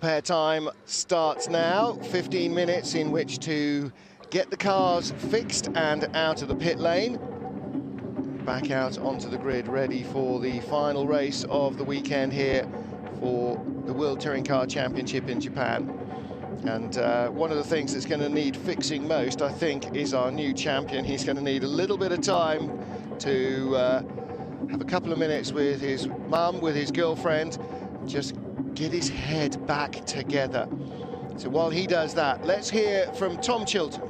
Repair time starts now. 15 minutes in which to get the cars fixed and out of the pit lane. Back out onto the grid, ready for the final race of the weekend here for the World Touring Car Championship in Japan. And one of the things that's going to need fixing most, I think, is our new champion. He's going to need a little bit of time to have a couple of minutes with his mum, with his girlfriend, just get his head back together. So while he does that, let's hear from Tom Chilton.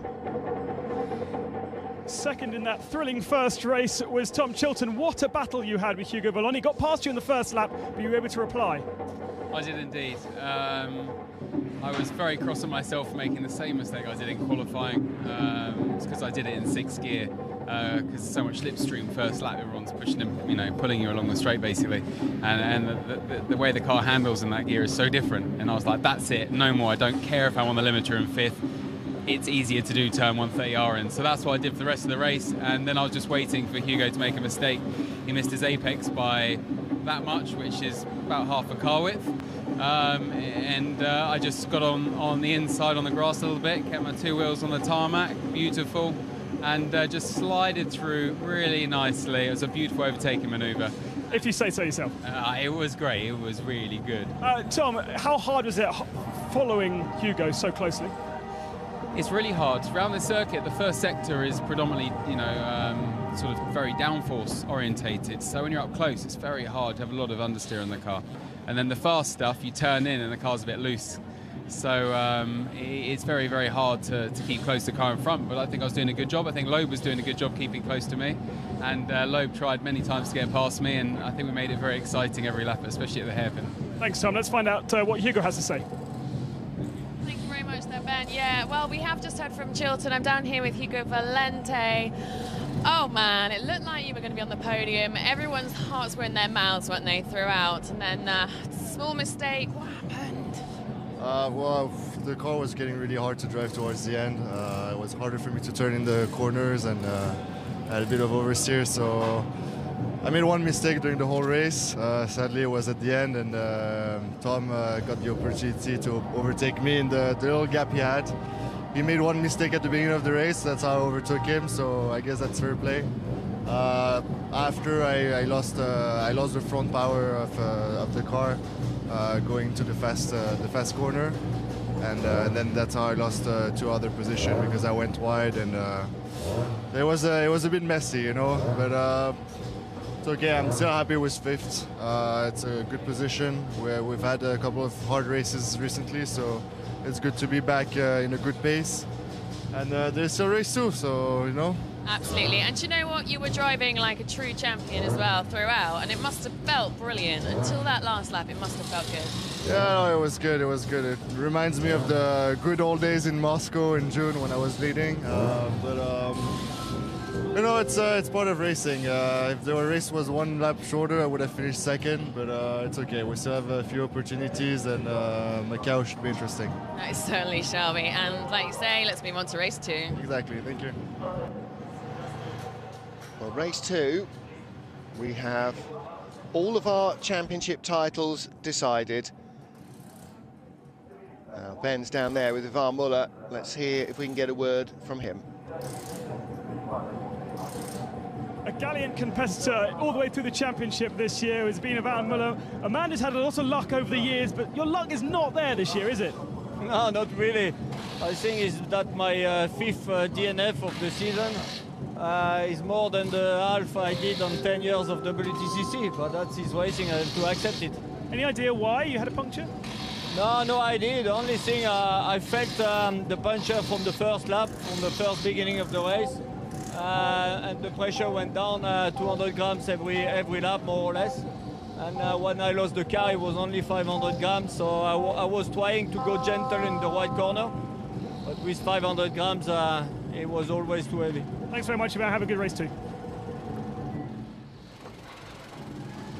Second in that thrilling first race was Tom Chilton. What a battle you had with Hugo Ballon. Got past you in the first lap, but you were able to reply. I did indeed. I was very cross on myself for making the same mistake I did in qualifying. It's because I did it in sixth gear. Because so much slipstream first lap, everyone's pushing him, you know, pulling you along the straight basically, and the way the car handles in that gear is so different. And I was like, that's it, no more. I don't care if I'm on the limiter in fifth. It's easier to do turn 130R in. So that's what I did for the rest of the race. And then I was just waiting for Hugo to make a mistake. He missed his apex by that much, which is about half a car width. I just got on the inside on the grass a little bit, kept my two wheels on the tarmac, beautiful. And just slided through really nicely. It was a beautiful overtaking manoeuvre. If you say so yourself. It was great. It was really good. Tom, how hard was it following Hugo so closely? It's really hard. Around the circuit, the first sector is predominantly, you know, sort of very downforce orientated. So when you're up close, it's very hard to have a lot of understeer on the car. And then the fast stuff, you turn in and the car's a bit loose. So it's very, very hard to keep close to the car in front, but I think I was doing a good job. I think Loeb was doing a good job keeping close to me, and Loeb tried many times to get past me, and I think we made it very exciting every lap, especially at the hairpin. Thanks, Tom. Let's find out what Hugo has to say. Thank you very much there, Ben. Yeah, well, we have just heard from Chilton. I'm down here with Hugo Valente. Oh, man, it looked like you were going to be on the podium. Everyone's hearts were in their mouths, weren't they, throughout? And then small mistake. What happened? Well, the car was getting really hard to drive towards the end. It was harder for me to turn in the corners, and I had a bit of oversteer, so I made one mistake during the whole race. Sadly, it was at the end, and Tom got the opportunity to overtake me in the little gap he had. He made one mistake at the beginning of the race, that's how I overtook him, so I guess that's fair play. After I lost the front power of the car, going to the fast corner, and then that's how I lost two other position, because I went wide, and it was a bit messy, you know. But it's okay. I'm still happy with fifth. It's a good position. We've had a couple of hard races recently, so it's good to be back in a good pace. And there's still race two, so you know. Absolutely, and you know what? You were driving like a true champion as well throughout, and it must have felt brilliant. Until that last lap, it must have felt good. Yeah, no, it was good, it was good. It reminds me of the good old days in Moscow in June when I was leading. You know, it's part of racing. If the race was one lap shorter, I would have finished second, but it's okay. We still have a few opportunities, and Macau should be interesting. It certainly shall be, and like you say, let's move on to race two. Exactly, thank you. Well, race two, we have all of our championship titles decided. Now, Ben's down there with Ivan Muller. Let's hear if we can get a word from him. A gallant competitor all the way through the championship this year has been Ivan Muller. A man who's had a lot of luck over the years, but your luck is not there this year, is it? No, not really. I think it's that my fifth DNF of the season is more than the half I did on 10 years of WTCC, but that's his racing, I have to accept it. Any idea why you had a puncture? No idea. The only thing, I felt the puncture from the first lap, from the first beginning of the race, and the pressure went down 200 grams every lap, more or less. And when I lost the car, it was only 500 grams, so I was trying to go gentle in the right corner, but with 500 grams, it was always too heavy. Thanks very much, Ivan. Have a good race too.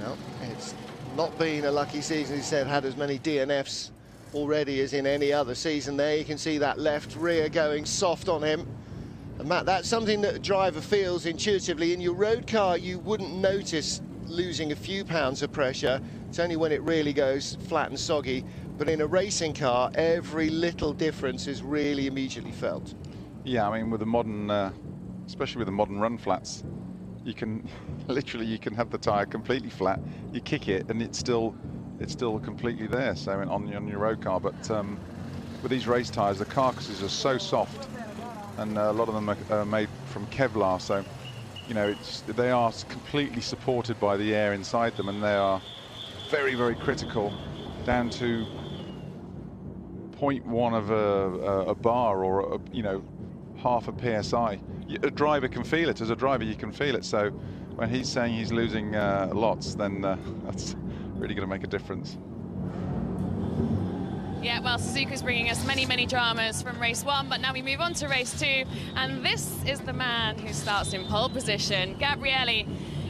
Well, it's not been a lucky season. He said had as many DNFs already as in any other season there. You can see that left rear going soft on him. And Matt, that's something that a driver feels intuitively. In your road car, you wouldn't notice losing a few pounds of pressure. It's only when it really goes flat and soggy. but in a racing car, every little difference is really immediately felt. Yeah, I mean, with the modern, especially with the modern run flats, you can literally, you can have the tyre completely flat, you kick it and it's still completely there, so on your road car. But with these race tyres, the carcasses are so soft, and a lot of them are made from Kevlar, so you know, they are completely supported by the air inside them, and they are very, very critical, down to 0.1 of a bar, or you know, half a psi. A driver can feel it. As a driver, you can feel it. So when he's saying he's losing lots, then that's really going to make a difference. Yeah, well, Suzuka's bringing us many, many dramas from race 1, but now we move on to race 2, and this is the man who starts in pole position. Gabriele,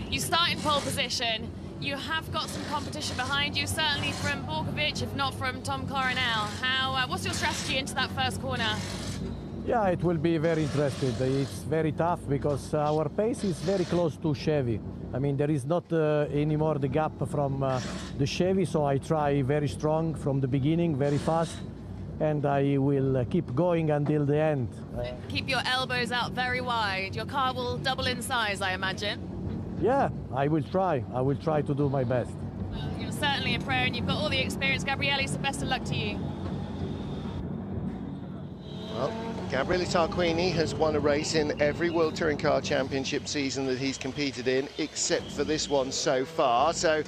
you start in pole position. You have got some competition behind you, certainly from Borkovic, if not from Tom Coronel. What's your strategy into that first corner? Yeah, it will be very interesting. It's very tough because our pace is very close to Chevy. I mean, there is not anymore the gap from the Chevy, so I try very strong from the beginning, very fast, and I will keep going until the end. Keep your elbows out very wide. Your car will double in size, I imagine. Yeah, I will try. I will try to do my best. Well, you're certainly a pro and you've got all the experience, Gabriele, so best of luck to you. Well, Gabriele Tarquini has won a race in every World Touring Car Championship season that he's competed in, except for this one so far. So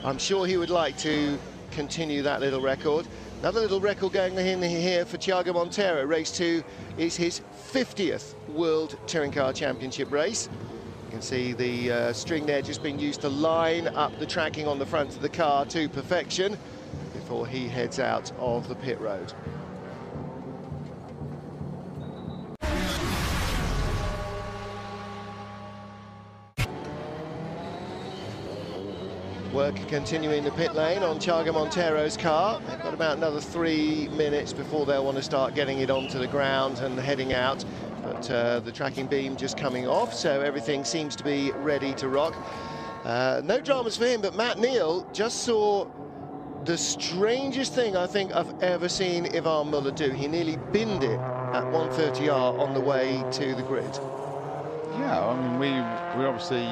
I'm sure he would like to continue that little record. Another little record going in here for Thiago Monteiro. Race 2 is his 50th World Touring Car Championship race. You can see the string there just being used to line up the tracking on the front of the car to perfection before he heads out of the pit road. Work continuing in the pit lane on Thiago Monteiro's car. They've got about another 3 minutes before they'll want to start getting it onto the ground and heading out. But the tracking beam just coming off, so everything seems to be ready to rock. No dramas for him, but Matt Neal just saw the strangest thing I think I've ever seen Ivan Muller do. He nearly binned it at 130R on the way to the grid. Yeah, I mean, we obviously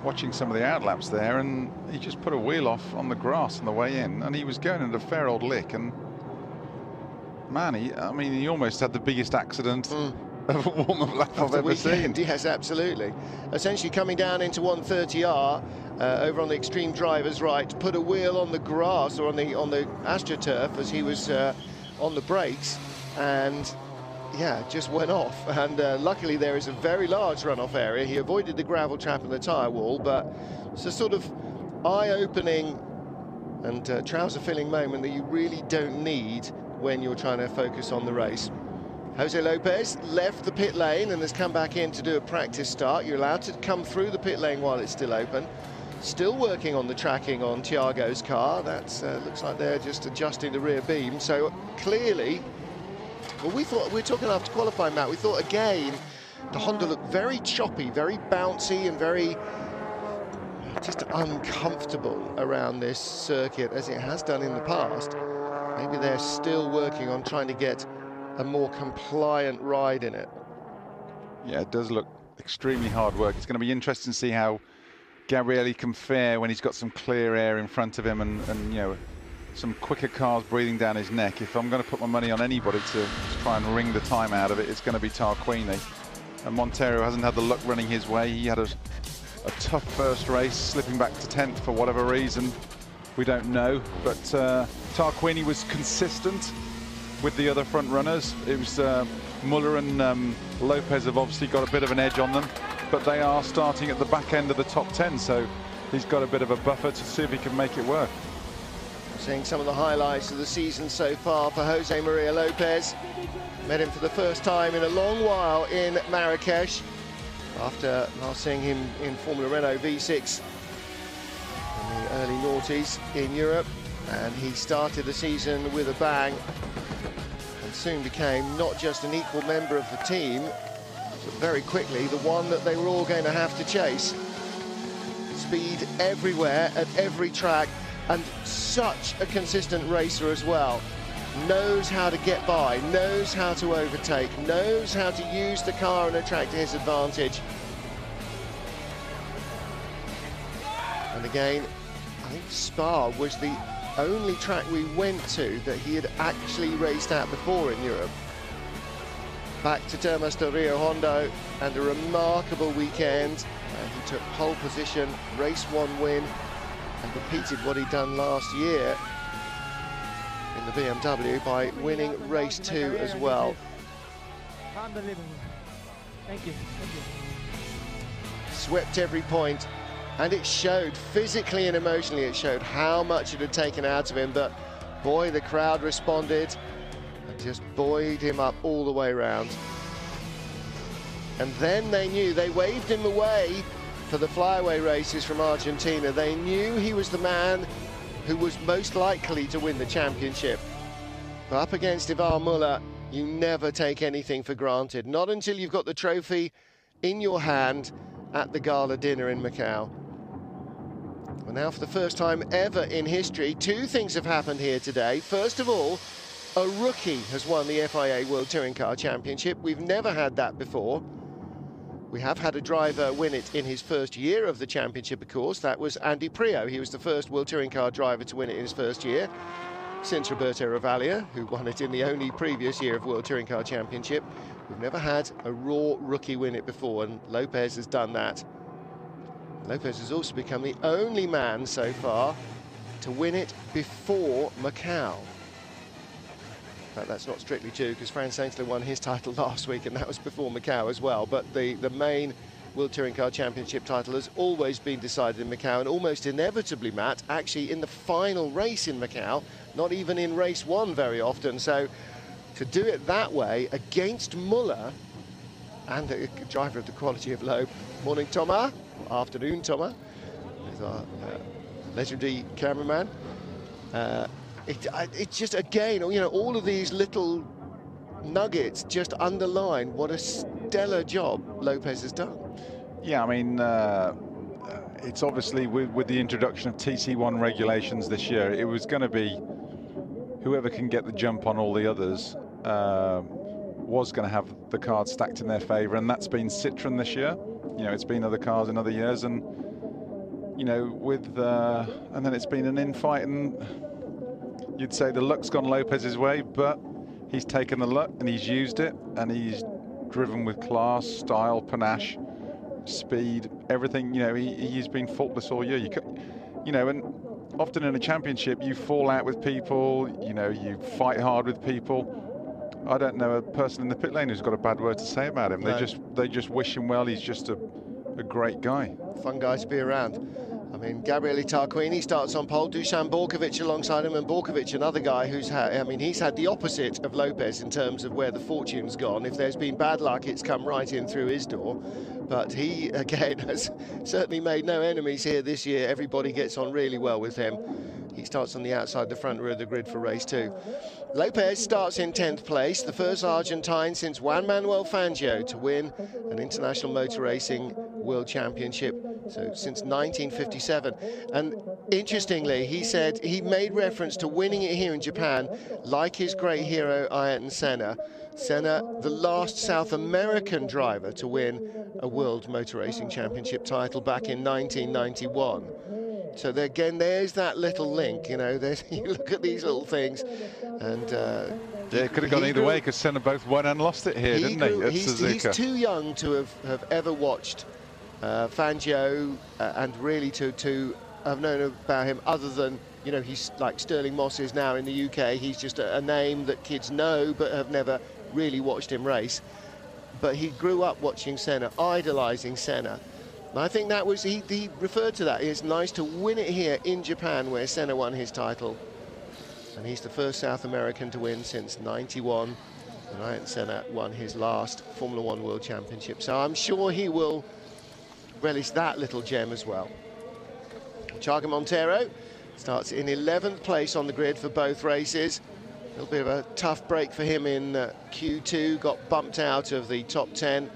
watching some of the outlaps there, and he just put a wheel off on the grass on the way in, and he was going at a fair old lick, and man, he almost had the biggest accident of a warm-up lap I've ever seen. Yes, absolutely. Essentially coming down into 130R over on the extreme driver's right, put a wheel on the grass or on the AstroTurf as he was on the brakes, and yeah, just went off. And luckily there is a very large runoff area. He avoided the gravel trap and the tyre wall, but it's a sort of eye-opening and trouser-filling moment that you really don't need when you're trying to focus on the race. Jose Lopez left the pit lane and has come back in to do a practice start. You're allowed to come through the pit lane while it's still open. Still working on the tracking on Thiago's car. That looks like they're just adjusting the rear beam. So clearly, well, we thought, we were talking after qualifying, Matt, we thought again the Honda looked very choppy, very bouncy and very just uncomfortable around this circuit as it has done in the past. Maybe they're still working on trying to get a more compliant ride in it. Yeah, it does look extremely hard work. It's going to be interesting to see how Gabriele can fare when he's got some clear air in front of him and you know, some quicker cars breathing down his neck. If I'm going to put my money on anybody to try and wring the time out of it, it's going to be Tarquini. And Monteiro hasn't had the luck running his way. He had a tough first race, slipping back to 10th for whatever reason. We don't know, but Tarquini was consistent with the other front runners. It was Muller and Lopez have obviously got a bit of an edge on them, but they are starting at the back end of the top 10, so he's got a bit of a buffer to see if he can make it work. Seeing some of the highlights of the season so far for Jose Maria Lopez. Met him for the first time in a long while in Marrakesh, after last seeing him in Formula Renault V6 in the early noughties in Europe, and he started the season with a bang and soon became not just an equal member of the team, but very quickly the one that they were all going to have to chase. Speed everywhere, at every track, and such a consistent racer as well. Knows how to get by, knows how to overtake, knows how to use the car and attract to his advantage. And again, I think Spa was the only track we went to that he had actually raced at before in Europe. Back to Termas de Rio Hondo and a remarkable weekend. He took pole position, race 1 win, and repeated what he'd done last year in the BMW by winning race 2 as well. Unbelievable. Thank you. Thank you. Swept every point, and it showed physically and emotionally. It showed how much it had taken out of him, but boy, the crowd responded and just buoyed him up all the way around. And then they knew, they waved him away for the flyaway races from Argentina. They knew he was the man who was most likely to win the championship. But up against Ivar Muller, you never take anything for granted. Not until you've got the trophy in your hand at the gala dinner in Macau. Well, now for the first time ever in history, 2 things have happened here today. First of all, a rookie has won the FIA World Touring Car Championship. We've never had that before. We have had a driver win it in his first year of the championship, of course. That was Andy Prio. He was the first World Touring Car driver to win it in his first year, since Roberto Ravaglia, who won it in the only previous year of World Touring Car Championship. We've never had a raw rookie win it before, and Lopez has done that. Lopez has also become the only man so far to win it before Macau. In fact, that's not strictly true, because Fran Sainsler won his title last week, and that was before Macau as well. But the main World Touring Car Championship title has always been decided in Macau, and almost inevitably, Matt, actually in the final race in Macau, not even in race 1 very often. So to do it that way against Muller, and a driver of the quality of Loeb. Morning, Thomas. Afternoon, Thomas. There's our legendary cameraman. It's just, again, you know, all of these little nuggets just underline what a stellar job Lopez has done. Yeah, I mean, it's obviously with the introduction of TC1 regulations this year, it was going to be whoever can get the jump on all the others was going to have the cards stacked in their favour, and that's been Citroën this year. You know, it's been other cars in other years, and you know, and then it's been an infight, and you'd say the luck's gone Lopez's way, but he's taken the luck and he's used it, and he's driven with class, style, panache, speed, everything. You know, he's been faultless all year. You know, and often in a championship, you fall out with people. You know, you fight hard with people. I don't know a person in the pit lane who's got a bad word to say about him. No. They just wish him well. He's just a great guy. Fun guy to be around. I mean, Gabriele Tarquini starts on pole, Dusan Borkovic alongside him, and Borkovic, another guy who's he's had the opposite of Lopez in terms of where the fortune's gone. If there's been bad luck, it's come right in through his door. But he, again, has certainly made no enemies here this year. Everybody gets on really well with him. He starts on the outside, the front rear of the grid for race 2. Lopez starts in 10th place, the first Argentine since Juan Manuel Fangio to win an International Motor Racing World Championship, so since 1957. And interestingly, he said he made reference to winning it here in Japan like his great hero Ayrton Senna. Senna, the last South American driver to win a World Motor Racing Championship title back in 1991. So again, there's that little link, you know, you look at these little things, and yeah, it could have gone either way, because Senna both won and lost it here, didn't he, at Suzuka? He's too young to have ever watched Fangio, and really to have known about him other than, you know, he's like Sterling Moss is now in the UK. He's just a name that kids know but have never really watched him race. But he grew up watching Senna, idolising Senna. And I think that was, he referred to that. It's nice to win it here in Japan, where Senna won his title. And he's the first South American to win since '91. And Ayrton Senna won his last Formula One World Championship. So I'm sure he will relish that little gem as well. Chaga Montero starts in 11th place on the grid for both races. A little bit of a tough break for him in Q2, got bumped out of the top 10.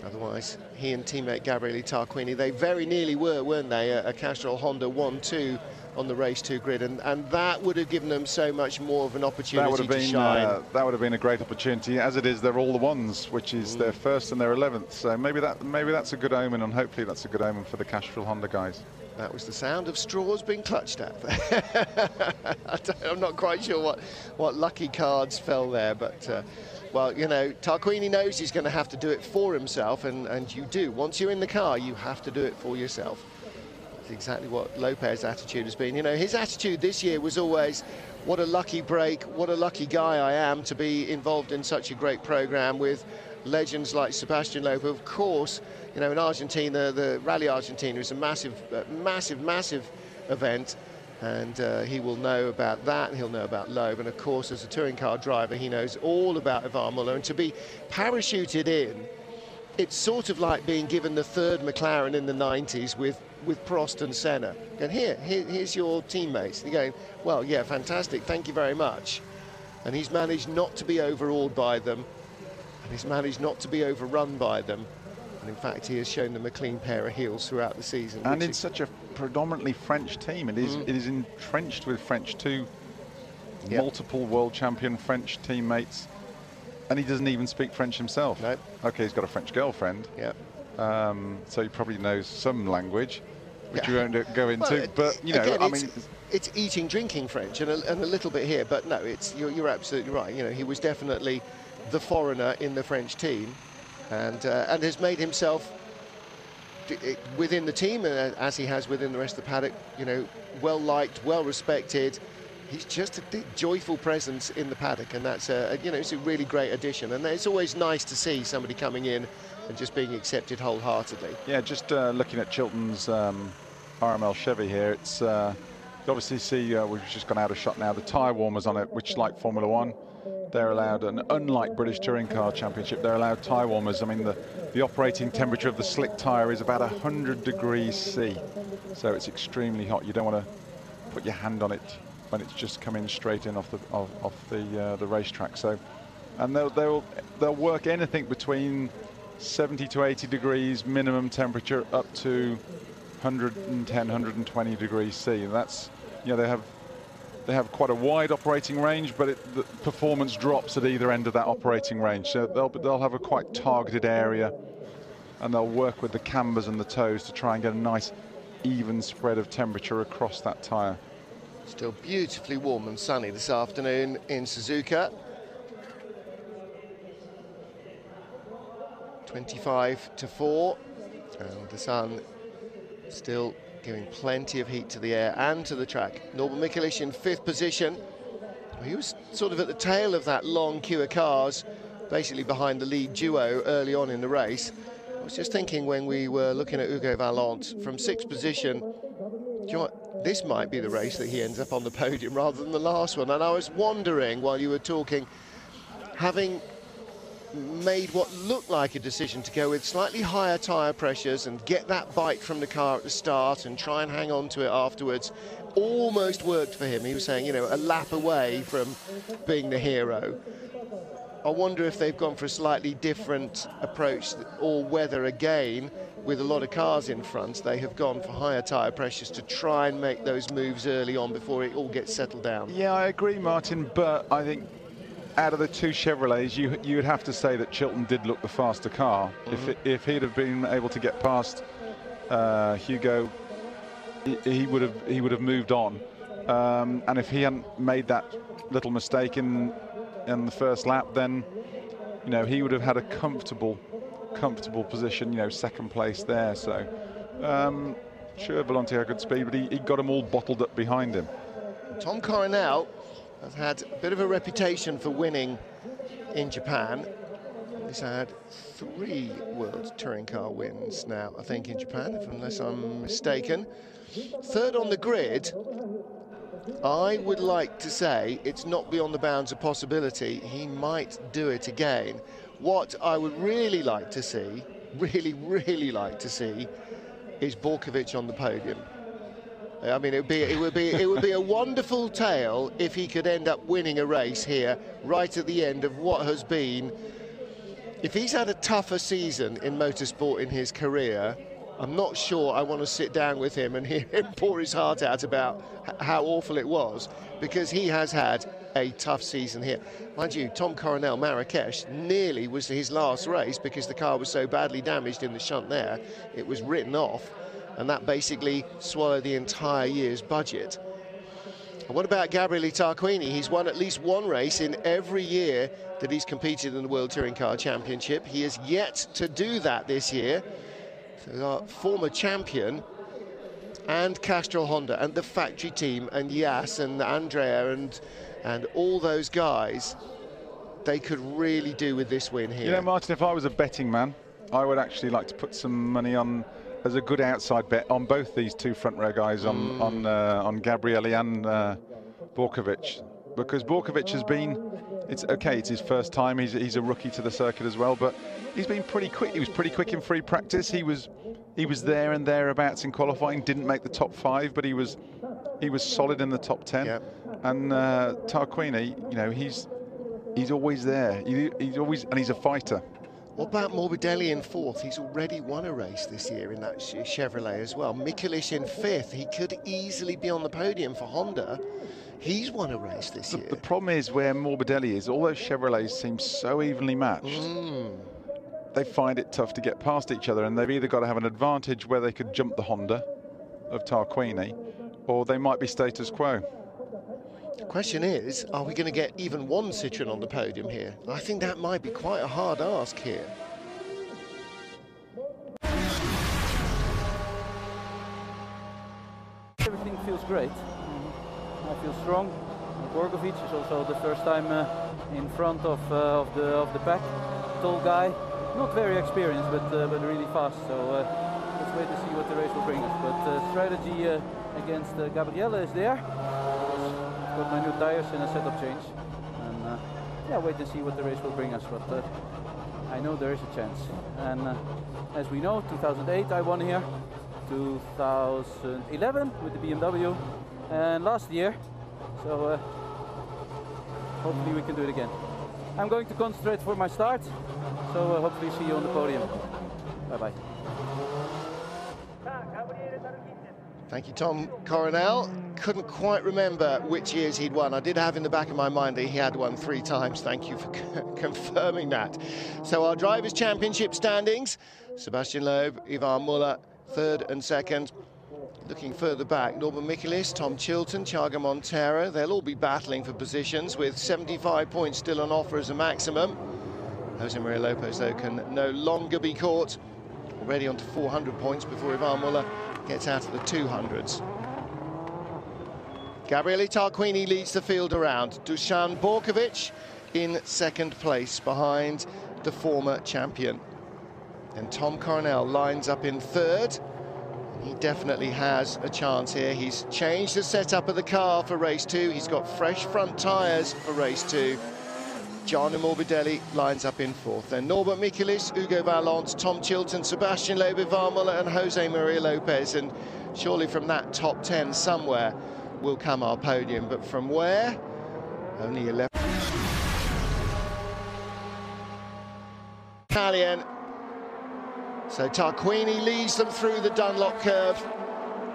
Otherwise, he and teammate Gabriele Tarquini, they very nearly were, weren't they? A Castrol Honda 1-2 on the race 2 grid, and that would have given them so much more of an opportunity to shine. That would have been a great opportunity. As it is, they're all the ones, which is their first and their 11th. So maybe that's a good omen, and hopefully that's a good omen for the Castrol Honda guys. That was the sound of straws being clutched at. I'm not quite sure what lucky cards fell there, but well, you know, Tarquini knows he's going to have to do it for himself, and you do. Once you're in the car, you have to do it for yourself. That's exactly what Lopez's attitude has been. You know, his attitude this year was always, what a lucky break, what a lucky guy I am to be involved in such a great program with legends like Sebastian Loeb. Of course, you know, in Argentina, the Rally Argentina is a massive event, and he will know about that, and he'll know about Loeb. And of course, as a touring car driver, he knows all about Ivan Muller. And to be parachuted in, it's sort of like being given the 3rd McLaren in the 90s with Prost and Senna. And here's your teammates. You're going, well, yeah, fantastic, thank you very much. And he's managed not to be overawed by them, and he's managed not to be overrun by them. And in fact, he has shown them a clean pair of heels throughout the season. And in such a predominantly French team, it is entrenched with French too. Yep. Multiple world champion French teammates, and he doesn't even speak French himself. No. Okay, he's got a French girlfriend. Yeah. So he probably knows some language, which we won't go into. Well, but you know, again, I mean, it's eating, drinking French, and a little bit here. But no, you're absolutely right. You know, he was definitely the foreigner in the French team, and has made himself within the team, as he has within the rest of the paddock. You know, well liked, well respected. He's just a joyful presence in the paddock, and that's you know, it's a really great addition. And it's always nice to see somebody coming in and just being accepted wholeheartedly. Yeah, just looking at Chilton's RML Chevy here, it's you obviously see we've just gone out of shot now. The tyre warmers on it, which like Formula One, they're allowed, and unlike British Touring Car Championship, they're allowed tyre warmers. I mean, the operating temperature of the slick tyre is about 100 degrees C, so it's extremely hot. You don't want to put your hand on it when it's just coming straight in off the racetrack. So, and they'll work anything between 70 to 80 degrees minimum temperature up to 110, 120 degrees C. And that's, you know, they have quite a wide operating range, but the performance drops at either end of that operating range. So they'll have a quite targeted area, and they'll work with the cambers and the toes to try and get a nice even spread of temperature across that tyre. Still beautifully warm and sunny this afternoon in Suzuka. 25 to 4, and the sun still giving plenty of heat to the air and to the track. Norbert Michelisz in 5th position. He was sort of at the tail of that long queue of cars, basically behind the lead duo early on in the race. I was just thinking when we were looking at Hugo Vallant from 6th position, do you know what? This might be the race that he ends up on the podium rather than the last one. And I was wondering, while you were talking, having made what looked like a decision to go with slightly higher tyre pressures and get that bite from the car at the start and try and hang on to it afterwards, almost worked for him. He was saying, you know, a lap away from being the hero. I wonder if they've gone for a slightly different approach, or whether, again, with a lot of cars in front, they have gone for higher tyre pressures to try and make those moves early on before it all gets settled down. Yeah, I agree, Martin, but I think out of the two Chevrolets, you would have to say that Chilton did look the faster car. If he'd have been able to get past Hugo, he would have moved on. And if he hadn't made that little mistake in the first lap, then, you know, he would have had a comfortable position, you know, 2nd place there. So sure, Valenti had good speed, but he got them all bottled up behind him. Tom Coronel has had a bit of a reputation for winning in Japan. He's had 3 World Touring Car wins now, I think, in Japan, unless I'm mistaken. 3rd on the grid. I would like to say it's not beyond the bounds of possibility he might do it again. What I would really like to see, really like to see, is Borkovic on the podium. I mean, it would be a wonderful tale if he could end up winning a race here right at the end of what has been. If he's had a tougher season in motorsport in his career, I'm not sure I want to sit down with him and hear him pour his heart out about how awful it was, because he has had a tough season here. Mind you, Tom Coronel, Marrakesh, nearly was his last race because the car was so badly damaged in the shunt there, it was written off, and that basically swallowed the entire year's budget. And what about Gabriele Tarquini? He's won at least one race in every year that he's competed in the World Touring Car Championship. He has yet to do that this year. So our former champion and Castrol Honda and the factory team and Jas and Andrea and all those guys, they could really do with this win here. You know, Martin, if I was a betting man, I would actually like to put some money on, as a good outside bet, on both these two front row guys, on Gabriele and Borkovic, because Borkovic has been, it's okay, it's his first time, he's a rookie to the circuit as well, but he's been pretty quick. He was pretty quick in free practice. He was there and thereabouts in qualifying. Didn't make the top 5, but he was solid in the top 10. Yep. And Tarquini, you know, he's always there. He's always, and he's a fighter. What about Morbidelli in 4th? He's already won a race this year in that Chevrolet as well. Mikulic in 5th. He could easily be on the podium for Honda. He's won a race this year. The problem is where Morbidelli is, all those Chevrolets seem so evenly matched. They find it tough to get past each other, and they've either got to have an advantage where they could jump the Honda of Tarquini, or they might be status quo. The question is, are we going to get even one Citroen on the podium here? I think that might be quite a hard ask here. Everything feels great. I feel strong. Borkovic is also the first time in front of the pack. Tall guy, not very experienced, but really fast. So let's wait to see what the race will bring us. But strategy against Gabriele is there. Got my new tires and a setup change, and yeah, wait and see what the race will bring us. But I know there is a chance. And as we know, 2008 I won here, 2011 with the BMW, and last year. So hopefully we can do it again. I'm going to concentrate for my start, so hopefully see you on the podium. Bye-bye. Thank you, Tom Coronel. Couldn't quite remember which years he'd won. I did have in the back of my mind that he had won 3 times. Thank you for confirming that. So our Drivers' Championship standings, Sebastian Loeb, Ivan Muller, 3rd and 2nd. Looking further back, Norbert Mikulic, Tom Chilton, Thiago Montero, they'll all be battling for positions with 75 points still on offer as a maximum. Jose Maria Lopez, though, can no longer be caught. Already on to 400 points before Ivan Muller gets out of the 200s. Gabriele Tarquini leads the field around. Dusan Borkovic in 2nd place behind the former champion. And Tom Coronel lines up in 3rd. He definitely has a chance here. He's changed the setup of the car for race 2. He's got fresh front tyres for race 2. Gianni Morbidelli lines up in 4th. Then Norbert Mikulic, Hugo Vallant, Tom Chilton, Sebastian Loeb, Ivan Muller and Jose Maria Lopez. And surely from that top 10 somewhere will come our podium. But from where? Only 11. Italian. So Tarquini leads them through the Dunlop curve.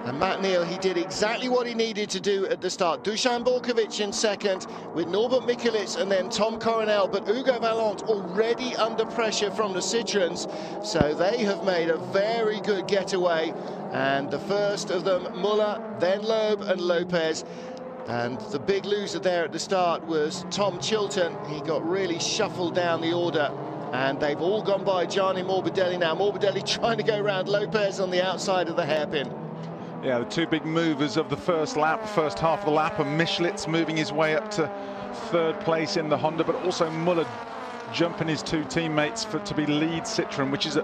And Matt Neal, he did exactly what he needed to do at the start. Dusan Borkovic in 2nd with Norbert Mikulic and then Tom Coronel, but Hugo Vallant already under pressure from the Citroens. So they have made a very good getaway. And the first of them, Muller, then Loeb and Lopez. And the big loser there at the start was Tom Chilton. He got really shuffled down the order. And they've all gone by Gianni Morbidelli now. Morbidelli trying to go around Lopez on the outside of the hairpin. Yeah, the 2 big movers of the first half of the lap, and Michelitz moving his way up to 3rd place in the Honda, but also Muller jumping his 2 teammates to be lead Citroen, which is a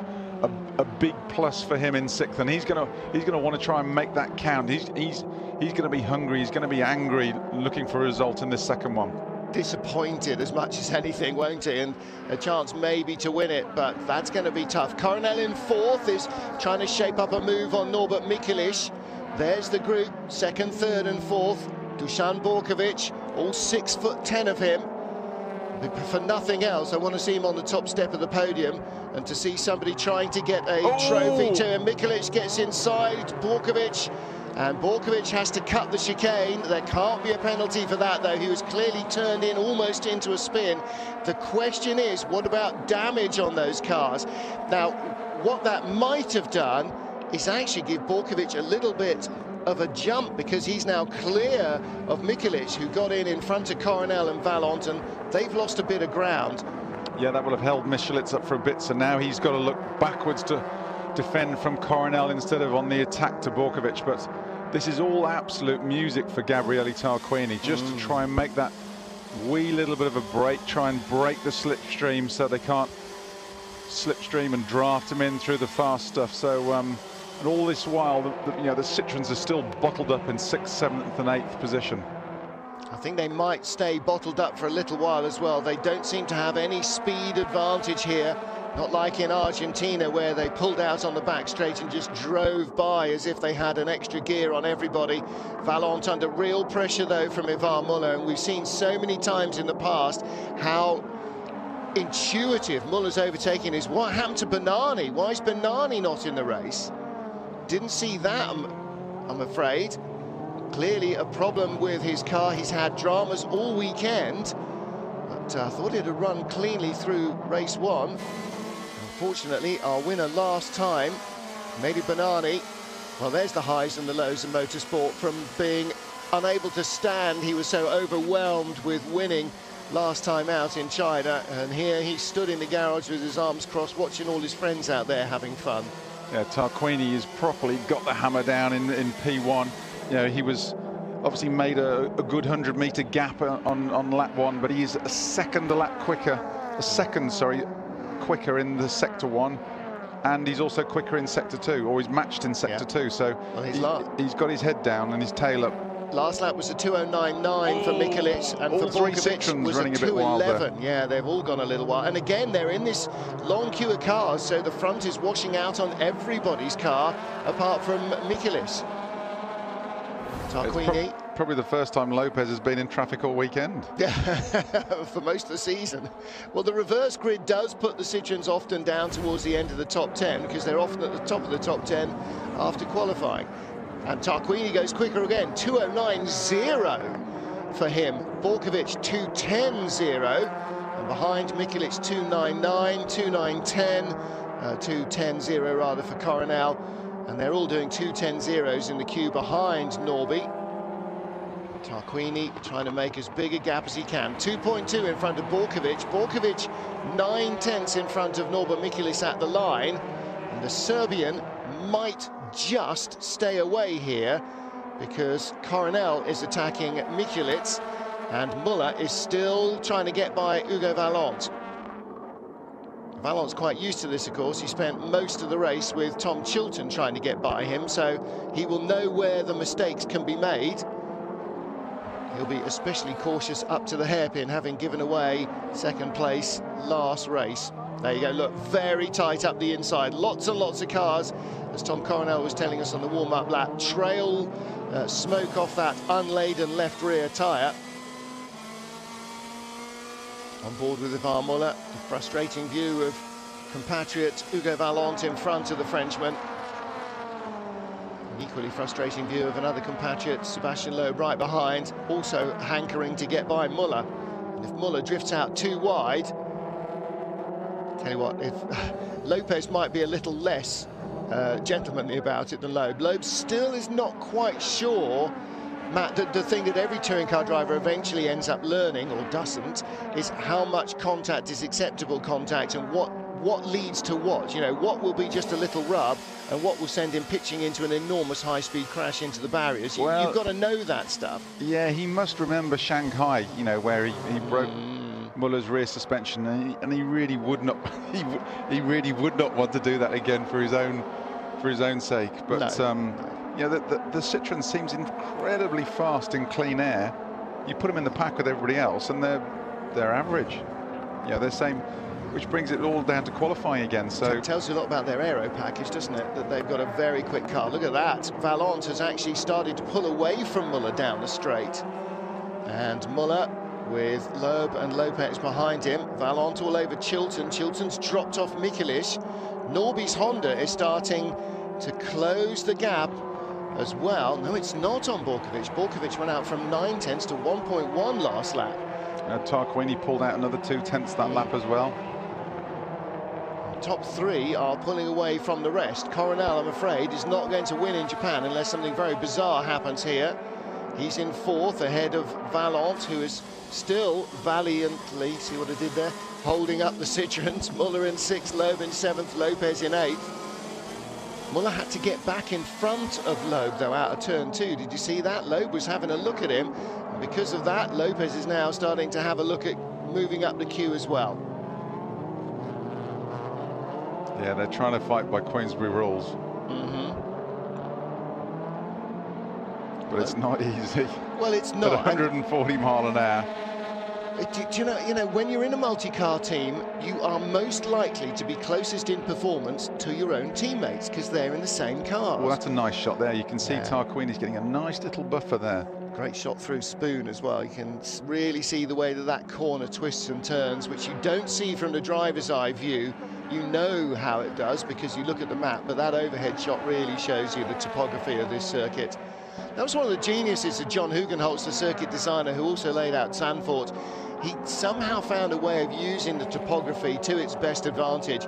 big plus for him in 6th, and he's gonna want to try and make that count. He's gonna be hungry, he's gonna be angry, looking for a result in this 2nd one. Disappointed as much as anything, won't he? And a chance maybe to win it, but that's going to be tough. Coronel in 4th is trying to shape up a move on Norbert Mikulic. There's the group, 2nd, 3rd and 4th. Dusan Borkovic, all 6'10" of him. For nothing else, I want to see him on the top step of the podium and to see somebody trying to get a trophy to him. Mikelic gets inside Borkovic, and Borkovic has to cut the chicane. There can't be a penalty for that, though. He was clearly turned in almost into a spin. The question is, what about damage on those cars? Now, what that might have done is actually give Borkovic a little bit of a jump, because he's now clear of Mikelic, who got in front of Coronel and Vaillant, and they've lost a bit of ground. Yeah, that will have held Mikelic up for a bit, so now he's got to look backwards to defend from Coronel instead of on the attack to Borkovic. But this is all absolute music for Gabriele Tarquini, just to try and make that wee little bit of a break, try and break the slipstream so they can't slipstream and draft him in through the fast stuff. So and all this while, the Citroens are still bottled up in 6th, 7th and 8th position. I think they might stay bottled up for a little while as well. They don't seem to have any speed advantage here, not like in Argentina, where they pulled out on the back straight and just drove by as if they had an extra gear on everybody. Vaillant under real pressure, though, from Ivar Muller, and we've seen so many times in the past how intuitive Muller's overtaking is. What happened to Bernani? Why is Bernani not in the race? Didn't see that, I'm afraid. Clearly a problem with his car. He's had dramas all weekend, but I thought it had run cleanly through race 1. Unfortunately, our winner last time, Mehdi Bernani, well, there's the highs and the lows of motorsport from being unable to stand. He was so overwhelmed with winning last time out in China, and here he stood in the garage with his arms crossed, watching all his friends out there having fun. Yeah, Tarquini has properly got the hammer down in P1. You know, he was obviously made a good 100-meter gap on lap 1, but he's a second quicker in the sector 1, and he's also quicker in sector 2, or he's matched in sector 2. So well, he's got his head down and his tail up. Last lap was a 2:09.9 for Mikelic, and for Borkovic was a 2:11. Yeah, they've all gone a little while. And again, they're in this long queue of cars, so the front is washing out on everybody's car, apart from Mikelic. Tarquini. Probably the first time Lopez has been in traffic all weekend. Yeah, for most of the season. Well, the reverse grid does put the Citroens often down towards the end of the top 10, because they're often at the top of the top 10 after qualifying. And Tarquini goes quicker again, 2:09.0 for him. Borkovic 2:10.0, and behind Mikelic 2:99, 2:09.10, 2:10.0 rather for Coronel, and they're all doing 2:10.0s in the queue behind Norby. Tarquini trying to make as big a gap as he can. 2.2 in front of Borkovic. Borkovic 9/10 in front of Norbert Mikelic at the line, and the Serbian might just stay away here, because Coronel is attacking Mikelic and Muller is still trying to get by Hugo Vaillant. Vallant's quite used to this, of course. He spent most of the race with Tom Chilton trying to get by him, so he will know where the mistakes can be made. He'll be especially cautious up to the hairpin, having given away second place last race. There you go, look, very tight up the inside. Lots and lots of cars, as Tom Coronel was telling us on the warm-up lap, trail smoke off that unladen left rear tyre. On board with Ivar Muller, a frustrating view of compatriot Hugo Vaillant in front of the Frenchman. An equally frustrating view of another compatriot, Sebastian Loeb, right behind, also hankering to get by Muller. And if Muller drifts out too wide, tell you what, if Lopez might be a little less gentlemanly about it than Loeb. Loeb still is not quite sure, Matt, the thing that every touring car driver eventually ends up learning, or doesn't, is how much contact is acceptable contact, and what leads to what. You know, what will be just a little rub and what will send him pitching into an enormous high-speed crash into the barriers. You've got to know that stuff. Yeah, he must remember Shanghai, you know, where he broke Muller's rear suspension, and he really would not he really would not want to do that again for his own sake. But no. You know, the Citroen seems incredibly fast in clean air. You put them in the pack with everybody else, and they're average. Yeah, they're same, which brings it all down to qualifying again. So it tells you a lot about their aero package, doesn't it? That they've got a very quick car. Look at that. Vaillant has actually started to pull away from Muller down the straight, and Muller with Loeb and Lopez behind him. Valent all over Chilton. Chilton's dropped off Mikelic. Norby's Honda is starting to close the gap as well. No, it's not on Borkovic. Borkovic went out from 9/10 to 1.1 last lap. Tarquini pulled out another 2/10 that lap as well. Top three are pulling away from the rest. Coronel, I'm afraid, is not going to win in Japan unless something very bizarre happens here. He's in 4th ahead of Valent, who is still valiantly, see what I did there, holding up the Citroens. Muller in 6th, Loeb in 7th, Lopez in 8th. Muller had to get back in front of Loeb, though, out of turn 2. Did you see that? Loeb was having a look at him. And because of that, Lopez is now starting to have a look at moving up the queue as well. Yeah, they're trying to fight by Queensbury rules. But it's not easy. Well, it's not. At 140 mile an hour. Do you know, when you're in a multi-car team, you are most likely to be closest in performance to your own teammates because they're in the same car. Well, that's a nice shot there. You can see Tarquini's getting a nice little buffer there. Great shot through Spoon as well. You can really see the way that corner twists and turns, which you don't see from the driver's eye view. You know how it does because you look at the map, but that overhead shot really shows you the topography of this circuit. That was one of the geniuses of John Hugenholtz, the circuit designer, who also laid out Zandvoort. He somehow found a way of using the topography to its best advantage.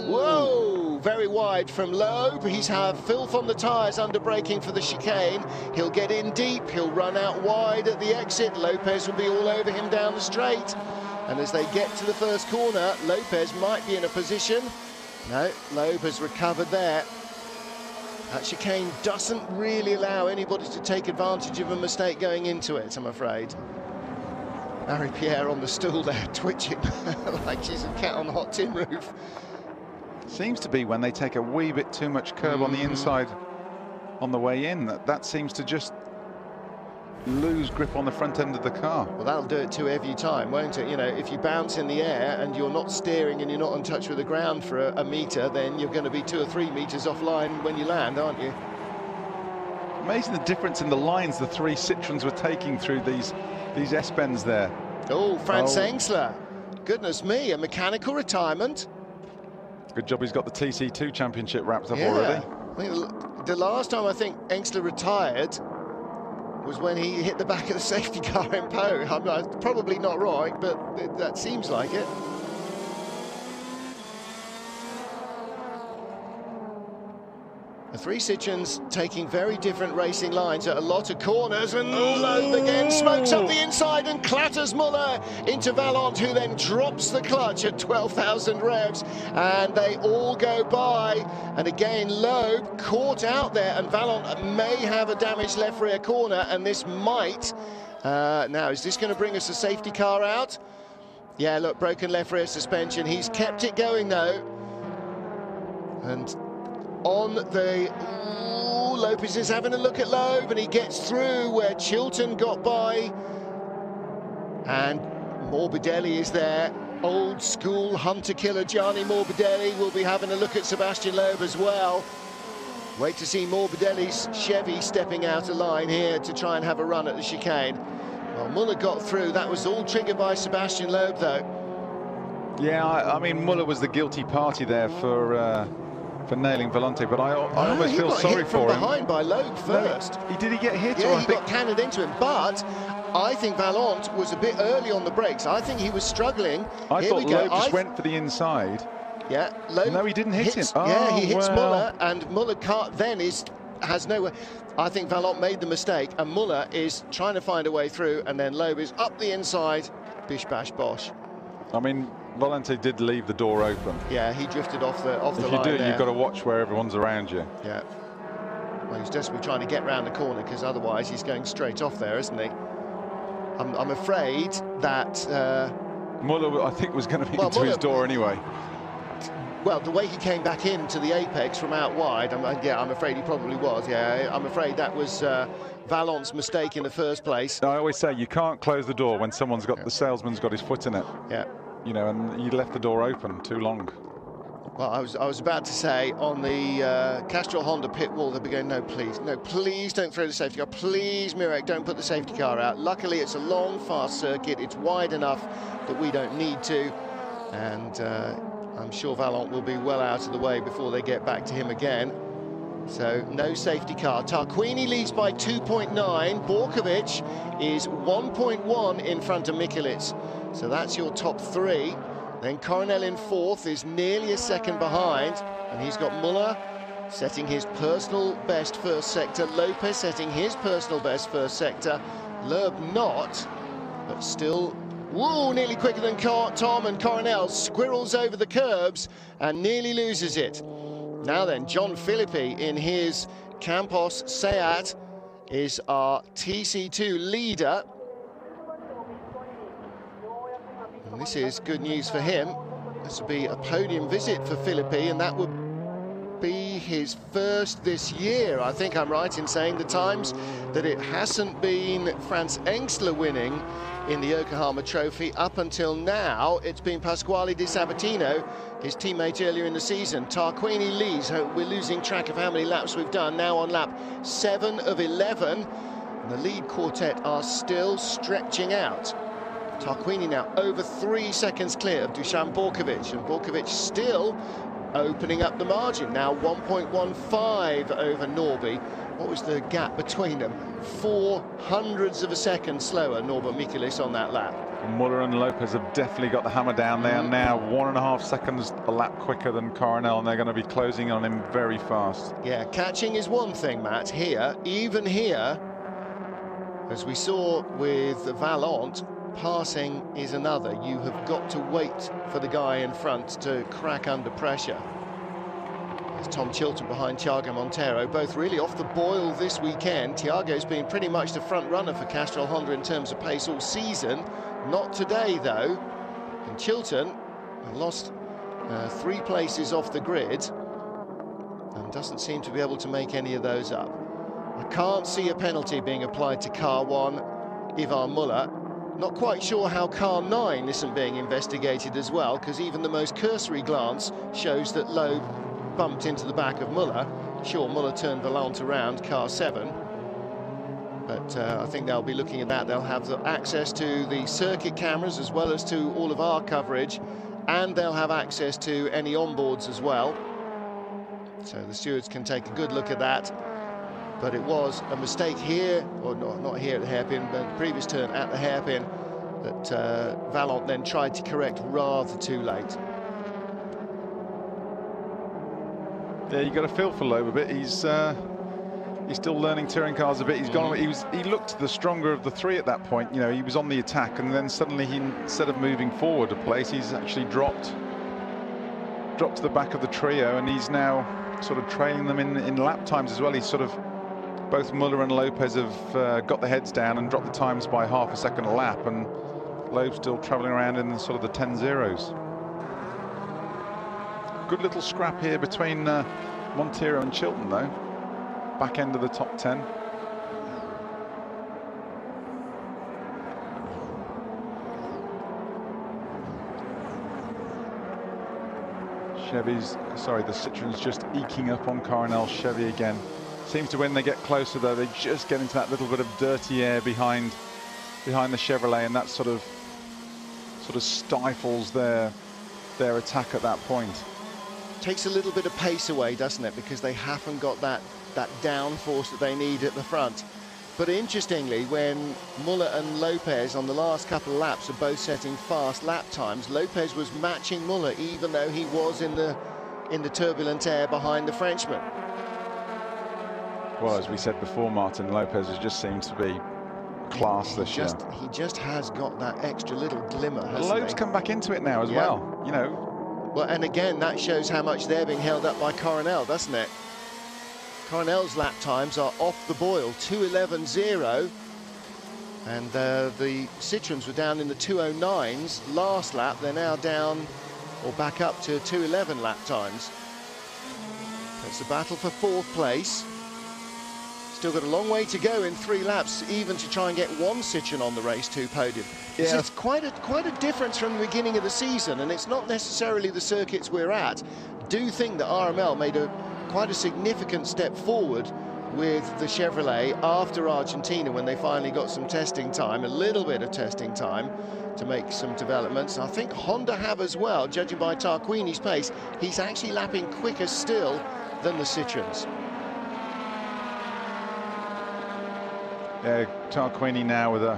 Whoa! Very wide from Loeb. He's had filth on the tyres under braking for the chicane. He'll get in deep. He'll run out wide at the exit. Lopez will be all over him down the straight. And as they get to the first corner, Lopez might be in a position. No, Loeb has recovered there. That chicane doesn't really allow anybody to take advantage of a mistake going into it, I'm afraid. Marie-Pierre on the stool there, twitching like she's a cat on the hot tin roof. Seems to be when they take a wee bit too much curb on the inside on the way in, that seems to just lose grip on the front end of the car. Well, that'll do it to every time, won't it? You know, if you bounce in the air and you're not steering and you're not in touch with the ground for a metre, then you're going to be 2 or 3 metres offline when you land, aren't you? Amazing the difference in the lines the 3 Citroens were taking through these S-bends there. Oh, Franz Engsler. Goodness me, a mechanical retirement. Good job he's got the TC2 championship wrapped up already. I think the last time I think Engsler retired was when he hit the back of the safety car in Po. I'm probably not right, but that seems like it. The 3 Citroens taking very different racing lines at a lot of corners, and Loeb again smokes up the inside and clatters Muller into Valent, who then drops the clutch at 12,000 revs, and they all go by. And again, Loeb caught out there, and Valent may have a damaged left rear corner, and this might. Now, is this going to bring us a safety car out? Yeah, look, broken left rear suspension. He's kept it going, though. And on the... Ooh, Lopez is having a look at Loeb, and he gets through where Chilton got by. And Morbidelli is there. Old school hunter killer Gianni Morbidelli will be having a look at Sebastian Loeb as well. Wait to see Morbidelli's Chevy stepping out of line here to try and have a run at the chicane. Well, Muller got through. That was all triggered by Sebastian Loeb, though. Yeah, I mean, Muller was the guilty party there for nailing Valente, but I almost feel sorry for him. He got hit from behind by Loeb first. No, did he get hit? Yeah, he got cannoned into him, but I think Valente was a bit early on the brakes. I think he was struggling. I thought Loeb just went for the inside. Yeah, Loeb. No, he didn't hit him. Oh, yeah, he hits Muller, and Muller then has nowhere. I think Valente made the mistake, and Muller is trying to find a way through, and then Loeb is up the inside. Bish bash bosh. I mean, Valente did leave the door open. Yeah, he drifted off the line. If you do, there. you've got to watch where everyone's around you. Yeah. Well, he's desperately trying to get round the corner because otherwise he's going straight off there, isn't he? I'm afraid that Muller, I think, was going to be into his door anyway. Well, the way he came back into the apex from out wide, I'm afraid he probably was. Yeah, I'm afraid that was Valente's mistake in the first place. I always say you can't close the door when someone's got the salesman's got his foot in it. Yeah. You know, and he left the door open too long. Well, I was about to say on the Castrol Honda pit wall, they'll be going, no, please don't throw the safety car. Please, Mirek, don't put the safety car out. Luckily, it's a long, fast circuit. It's wide enough that we don't need to. And I'm sure Valent will be well out of the way before they get back to him again. So no safety car. Tarquini leads by 2.9. Borkovic is 1.1 in front of Mikulic. So that's your top three. Then Coronel in fourth is nearly a second behind, and he's got Muller setting his personal best first sector, Lopez setting his personal best first sector, Loeb not, but still, whoa, nearly quicker than Tom, and Coronel squirrels over the curbs and nearly loses it. Now then, John Philippi in his Campos Seat is our TC2 leader. And this is good news for him. This will be a podium visit for Philippi, and that would be his first this year. I think I'm right in saying the times that it hasn't been Franz Engstler winning in the Yokohama Trophy. Up until now, it's been Pasquale Di Sabatino, his teammate earlier in the season. Tarquini leads. We're losing track of how many laps we've done. Now on lap 7 of 11. And the lead quartet are still stretching out. Tarquini now over 3 seconds clear of Dusan Borkovic, and Borkovic still opening up the margin. Now 1.15 over Norby. What was the gap between them? 0.04 of a second slower, Norbert Mikulic on that lap. Muller and Lopez have definitely got the hammer down there now. 1.5 seconds a lap quicker than Coronel, and they're going to be closing on him very fast. Yeah, catching is one thing, Matt. Here, even here, as we saw with Valent, passing is another. You have got to wait for the guy in front to crack under pressure. There's Tom Chilton behind Thiago Monteiro, both really off the boil this weekend. Thiago's been pretty much the front runner for Castrol Honda in terms of pace all season. Not today, though. And Chilton lost 3 places off the grid and doesn't seem to be able to make any of those up. I can't see a penalty being applied to car 1, Ivar Muller. Not quite sure how car 9 isn't being investigated as well, because even the most cursory glance shows that Loeb bumped into the back of Muller. Sure, Muller turned Valent around, car 7. But I think they'll be looking at that. They'll have the access to the circuit cameras as well as to all of our coverage, and they'll have access to any onboards as well. So the stewards can take a good look at that. But it was a mistake here, or not here at the hairpin, but the previous turn at the hairpin, that Valent then tried to correct rather too late. Yeah, you got a feel for Loeb a bit. He's still learning touring cars a bit. He's gone. He looked the stronger of the 3 at that point. You know, he was on the attack, and then suddenly instead of moving forward a place, he's actually dropped to the back of the trio, and he's now sort of trailing them in lap times as well. He's sort of, both Muller and Lopez have got the heads down and dropped the times by half a second a lap, and Loeb's still travelling around in sort of the 10.0s. Good little scrap here between Monteiro and Chilton, though. Back end of the top 10. The Citroen's just eking up on Coronel's Chevy again. Seems to when they get closer, though, they just get into that little bit of dirty air behind the Chevrolet, and that sort of stifles their attack at that point. Takes a little bit of pace away, doesn't it? Because they haven't got that downforce that they need at the front. But interestingly, when Muller and Lopez on the last couple of laps are both setting fast lap times, Lopez was matching Muller even though he was in the turbulent air behind the Frenchman. Well, as we said before, Martin, Lopez has just seemed to be class this year. He just has got that extra little glimmer, hasn't he? Loeb's come back into it now as well, you know. Well, and again, that shows how much they're being held up by Coronel, doesn't it? Coronel's lap times are off the boil, 2:11.0, and the Citroens were down in the 2:09s last lap. They're now down, or back up to 2:11 lap times. It's a battle for 4th place. still got a long way to go in 3 laps, even to try and get one Citroen on the race 2 podium. Yeah. So it's quite a difference from the beginning of the season, and it's not necessarily the circuits we're at. I do think that RML made quite a significant step forward with the Chevrolet after Argentina, when they finally got some testing time, a little bit of testing time to make some developments. I think Honda have as well, judging by Tarquini's pace. He's actually lapping quicker still than the Citroens. Yeah, Tarquini now with a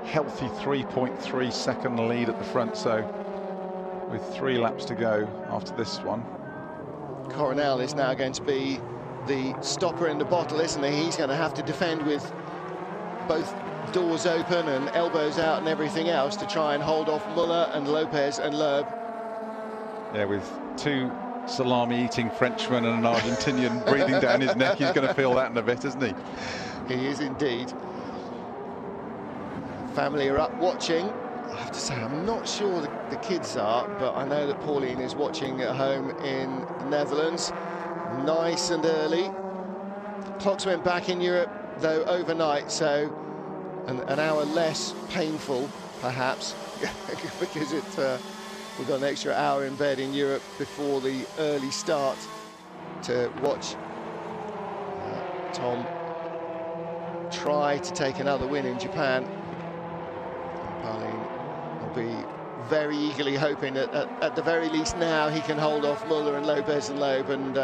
healthy 3.3 second lead at the front, so with 3 laps to go after this one. Coronel is now going to be the stopper in the bottle, isn't he? He's going to have to defend with both doors open and elbows out and everything else to try and hold off Muller and Lopez and Loeb. Yeah, with 2 salami-eating Frenchmen and an Argentinian breathing down his neck, he's going to feel that in a bit, isn't he? He is indeed. Family are up watching. I have to say, I'm not sure the kids are, but I know that Pauline is watching at home in the Netherlands. Nice and early. Clocks went back in Europe, though, overnight, so an hour less painful, perhaps, because we've got an extra hour in bed in Europe before the early start to watch Tom try to take another win in Japan. And Pauline will be very eagerly hoping that at the very least now he can hold off Muller and Lopez and Loeb and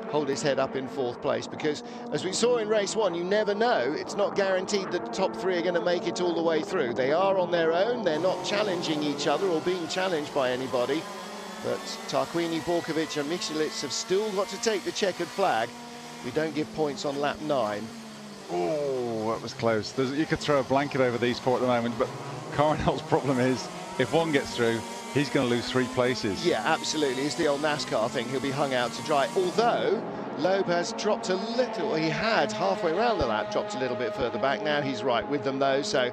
hold his head up in 4th place, because as we saw in race 1, you never know. It's not guaranteed that the top 3 are going to make it all the way through. They are on their own. They're not challenging each other or being challenged by anybody. But Tarquini, Borkovic and Michelitz have still got to take the checkered flag. We don't give points on lap 9. Oh, that was close. You could throw a blanket over these 4 at the moment, but Coronel's problem is if one gets through, he's going to lose 3 places. Yeah, absolutely. It's the old NASCAR thing. He'll be hung out to dry. Although Loeb has dropped a little, he had halfway around the lap, dropped a little bit further back. Now he's right with them, though, so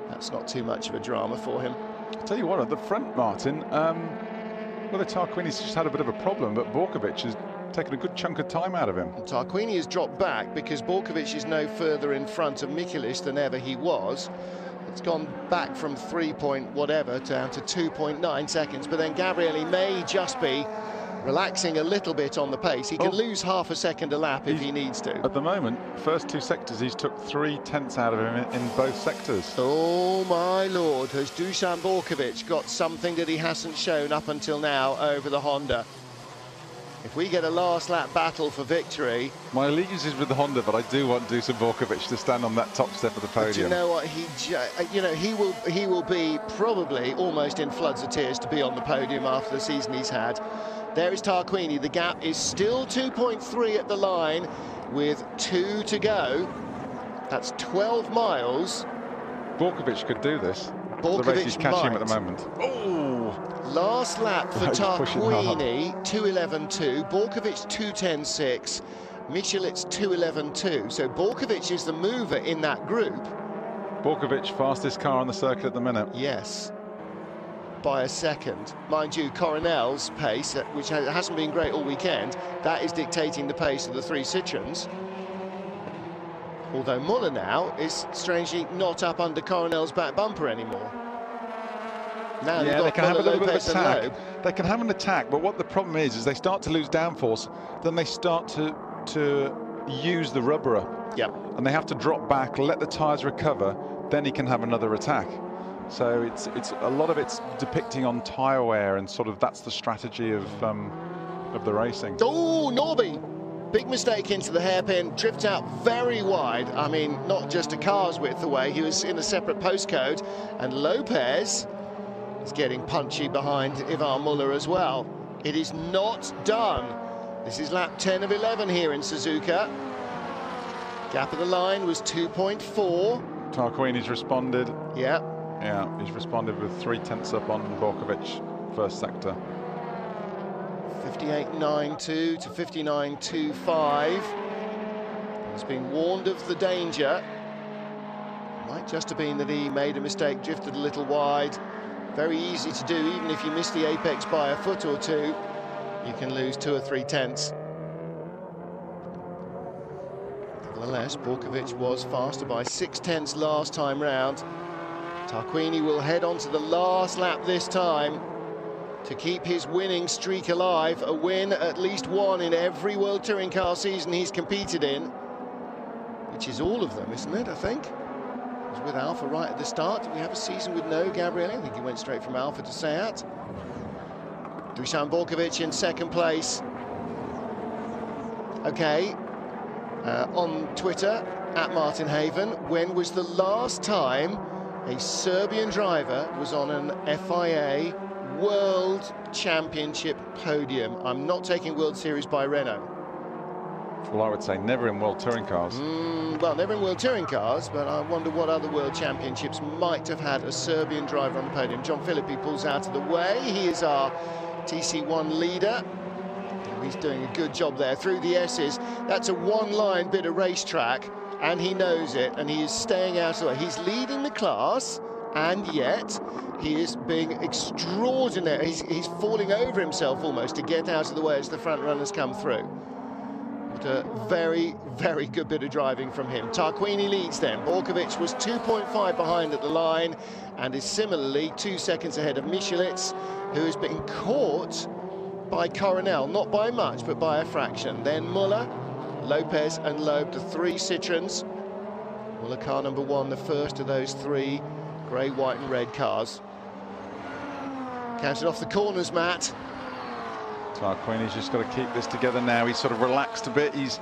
that's not too much of a drama for him. I'll tell you what, at the front, Martin, well, the Tarquini's just had a bit of a problem, but Borkovic has taken a good chunk of time out of him. Tarquini has dropped back because Borkovic is no further in front of Mikulicz than ever he was. It's gone back from 3 point whatever down to 2.9 seconds, but then Gabrielli may just be relaxing a little bit on the pace. He can lose half a second a lap if he needs to. At the moment, first 2 sectors, he's took 3/10 out of him in both sectors. Oh my lord, has Dusan Borkovic got something that he hasn't shown up until now over the Honda? If we get a last lap battle for victory... My allegiance is with the Honda, but I do want Dusan Borkovic to stand on that top step of the podium. But you know what? He will be probably almost in floods of tears to be on the podium after the season he's had. There is Tarquini. The gap is still 2.3 at the line with 2 to go. That's 12 miles. Borkovic could do this. Borkovic the race is catching him might. at the moment. Oh! Last lap for Tarquini, 2:11.2. Borkovic 2:10.6. Michelitz 2:11.2. So Borkovic is the mover in that group. Borkovic, fastest car on the circuit at the minute. Yes, by a second. Mind you, Coronel's pace, which hasn't been great all weekend, that is dictating the pace of the 3 Citroens. Although Muller now is strangely not up under Coronel's back bumper anymore. Now yeah, they can have a little bit of attack. Loeb. They can have an attack, but what the problem is they start to lose downforce, then they start to use the rubber up. Yep. And they have to drop back, let the tyres recover, then he can have another attack. So it's a lot of it's depicting on tyre wear, and sort of that's the strategy of the racing. Oh, Norby! Big mistake into the hairpin, drift out very wide. I mean, not just a car's width away, he was in a separate postcode. And Lopez is getting punchy behind Ivan Muller as well. It is not done. This is lap 10 of 11 here in Suzuka. Gap of the line was 2.4. Tarquini's responded. Yeah. Yeah, he's responded with 3/10 up on Borkovic, first sector. 58.92 to 59.25. He's been warned of the danger. Might just have been that he made a mistake, drifted a little wide. Very easy to do, even if you miss the apex by a foot or two, you can lose 2 or 3 tenths. Nonetheless, Borkovic was faster by 6/10 last time round. Tarquini will head on to the last lap this time to keep his winning streak alive. A win, at least one, in every World Touring Car season he's competed in, which is all of them, isn't it, I think? He was with Alfa right at the start. Did we have a season with no Gabriele? I think he went straight from Alfa to Seat. Dusan Borkovic in second place. Okay, on Twitter, @MartinHaven, when was the last time a Serbian driver was on an FIA World Championship podium? I'm not taking World Series by Renault. Well, I would say never in World Touring Cars. Well, never in World Touring Cars, but I wonder what other World Championships might have had a Serbian driver on the podium. John Philippi pulls out of the way. He is our TC1 leader. He's doing a good job there through the S's. That's a one-line bit of racetrack, and he knows it, and he is staying out of the way. He's leading the class, and yet he is being extraordinary. He's falling over himself almost to get out of the way as the front runners come through. But a very, very good bit of driving from him. Tarquini leads then. Borkovic was 2.5 behind at the line and is similarly 2 seconds ahead of Michelitz, who has been caught by Coronel, not by much, but by a fraction. Then Muller, Lopez and Loeb, the three Citroens. Muller car number one, the first of those three grey, white and red cars. Counted off the corners, Matt. Tarquini's just got to keep this together now. He's sort of relaxed a bit. He's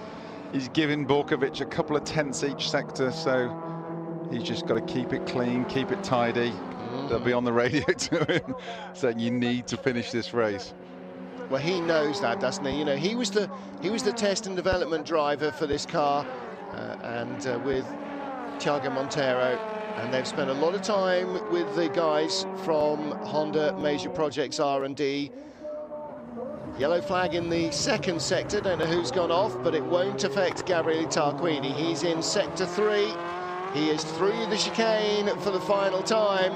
given Borkovic a couple of tenths each sector, so he's just got to keep it clean, keep it tidy. They'll be on the radio to him saying you need to finish this race. Well, he knows that, doesn't he? You know, he was the test and development driver for this car, with Thiago Monteiro, and they've spent a lot of time with the guys from Honda Major Projects R&D. Yellow flag in the second sector. Don't know who's gone off, but it won't affect Gabriele Tarquini. He's in sector 3. He is through the chicane for the final time,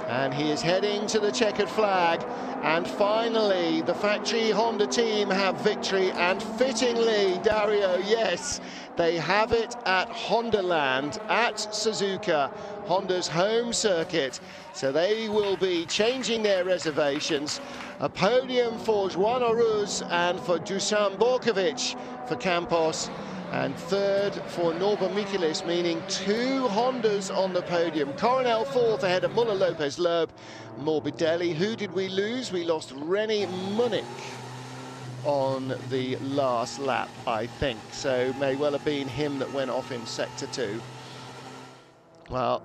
and he is heading to the checkered flag. And finally, the factory Honda team have victory, and fittingly, Dario, yes, they have it at Honda Land, at Suzuka, Honda's home circuit. So they will be changing their reservations. A podium for Joan Aruz and for Dusan Borkovic for Campos, and third for Norbert Michelis, meaning 2 Hondas on the podium. Coronel fourth ahead of Muller, Lopez, Loeb, Morbidelli. Who did we lose? We lost René Munich on the last lap, I think. So may well have been him that went off in sector 2. Well,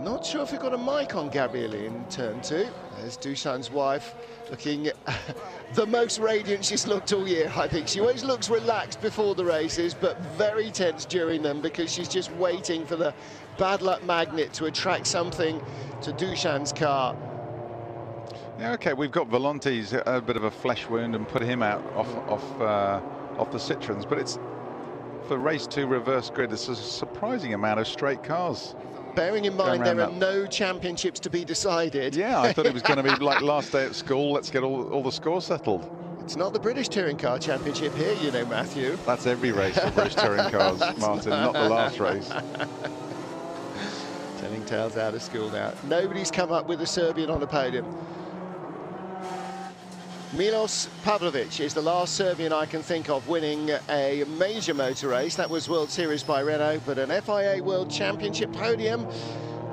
not sure if we got a mic on Gabriele in turn 2. There's Dusan's wife looking the most radiant she's looked all year, I think. She always looks relaxed before the races, but very tense during them, because she's just waiting for the bad luck magnet to attract something to Dusan's car. Yeah, okay, we've got Volonti's a bit of a flesh wound and put him out off the Citroens, but it's for race 2 reverse grid. It's a surprising amount of straight cars. Bearing in mind there are no championships to be decided. Yeah, I thought it was going to be like last day at school. Let's get all the scores settled. It's not the British Touring Car Championship here, you know, Matthew. That's every race for British Touring Cars, Martin, not the last race. Telling tales out of school now. Nobody's come up with a Serbian on the podium. Milos Pavlovic is the last Serbian I can think of winning a major motor race. That was World Series by Renault, but an FIA World Championship podium,